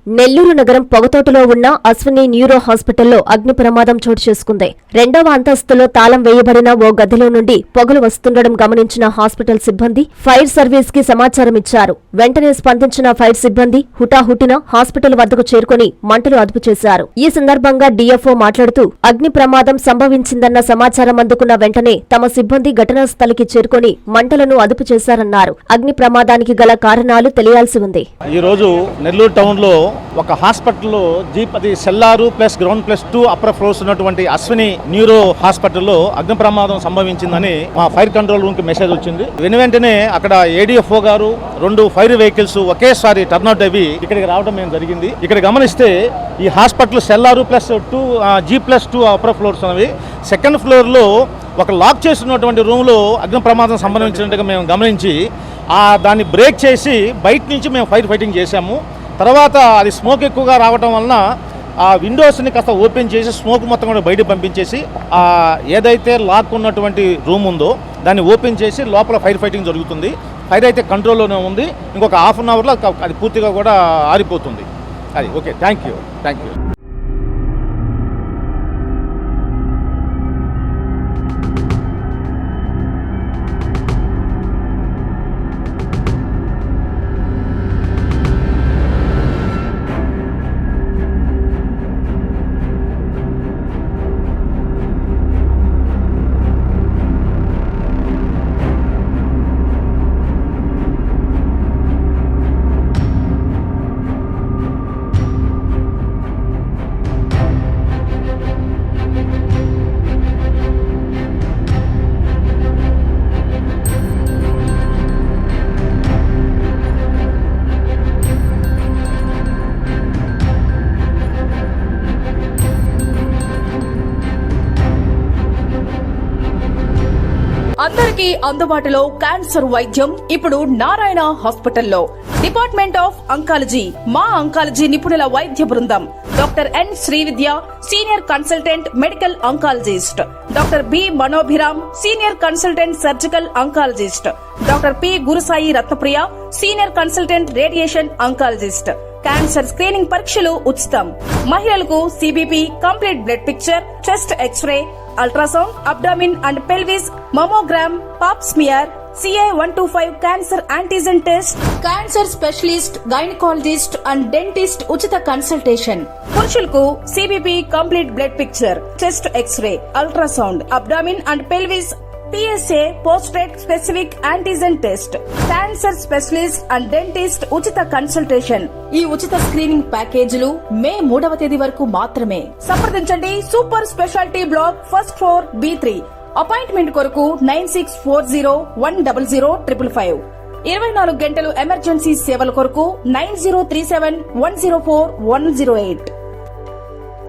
నెల్లూరు నగరం పొగతోటలో ఉన్న అశ్విని న్యూరో హాస్పిటల్లో అగ్ని ప్రమాదం చోటు చేసుకుంది. 2వ అంతస్తులో తాళం వేయబడిన ఓ గదిలో నుండి పొగలు వస్తుండడం గమనించిన హాస్పిటల్ సిబ్బంది ఫైర్ సర్వీస్ కి సమాచారం ఇచ్చారు. వెంటనే స్పందించిన ఫైర్ సిబ్బంది హుటాహుటిన హాస్పిటల్ వద్దకు చేరుకుని మంటలు అదుపు చేశారు. ఈ సందర్భంగా డీఎఫ్ఓ మాట్లాడుతూ అగ్ని ప్రమాదం సంభవించిందన్న సమాచారం అందుకున్న వెంటనే తమ సిబ్బంది ఘటనా స్థలికి చేరుకుని మంటలను అదుపు చేశారన్నారు. అగ్ని ప్రమాదానికి గల కారణాలు తెలియాల్సి ఉంది. ఈ రోజు నెల్లూరు టౌన్ లో ఒక హాస్పిటల్లో జీపతి cellar plus ground plus 2 upper floors ఉన్నటువంటి అశ్విని న్యూరో హాస్పిటల్లో అగ్ని ప్రమాదం సంభవించిందని మా ఫైర్ కంట్రోల్ రూమ్ కి మెసేజ్ వచ్చింది. వెంటనే అక్కడ ఏడీఎఫ్ఓ గారు 2 ఫైర్ వెహికల్స్ ఒకేసారి టర్న్అవుట్ అవి ఇక్కడికి రావడం మేము జరిగింది. ఇక్కడ గమనిస్తే ఈ hospital cellar plus 2 G+2 upper floors ఉన్నవి. సెకండ్ ఫ్లోర్ లో ఒక లాక్ చేసినటువంటి రూమ్ లో అగ్ని ప్రమాదం సంభవించినట్టుగా మేము గమనించి దాన్ని బ్రేక్ చేసి బయట నుంచి మేము ఫైర్ ఫైటింగ్ చేశాము. తర్వాత అది స్మోక్ ఎక్కువగా రావడం వలన ఆ విండోస్ని కాస్త ఓపెన్ చేసి స్మోక్ మొత్తం కూడా బయట పంపించేసి ఏదైతే లాక్ ఉన్నటువంటి రూమ్ ఉందో దాన్ని ఓపెన్ చేసి లోపల ఫైర్ ఫైటింగ్ జరుగుతుంది. ఫైర్ అయితే కంట్రోల్లోనే ఉంది. ఇంకొక హాఫ్ అన్ అవర్లో అది పూర్తిగా కూడా ఆరిపోతుంది. అది ఓకే. Thank you. అందరికీ అందుబాటులో క్యాన్సర్ వైద్యం ఇప్పుడు నారాయణ హాస్పిటల్లో. డిపార్ట్మెంట్ ఆఫ్ అంకాలజీ, మా అంకాలజీ నిపుణుల వైద్య బృందం. Doctor N Srividya, senior consultant medical oncologist. Doctor B Manobhiram, senior consultant surgical oncologist. Doctor P Gurusai Ratnapriya, senior consultant radiation oncologist. Cancer screening పరీక్షలు ఉచితం. మహిళలకు CBP, complete blood picture, chest X-ray, ultrasound, abdomen and pelvis, mammogram, pap smear, CA-125 cancer antigen test, cancer specialist, gynaecologist and dentist ఉచిత consultation. పురుషులకు CBP, complete blood picture, chest X-ray, ultrasound, abdomen and pelvis, PSA పోస్ట్రేట్ specific antigen test, cancer specialist and dentist ఉచిత consultation. ఈ ఉచిత screening ప్యాకేజీలు మే 3వ తేదీ వరకు మాత్రమే. సంప్రదించండి super speciality block, first floor, B3. Appointment కొరకు 9640100555. 24 గంటలు ఎమర్జెన్సీ సేవల కొరకు 9037104108.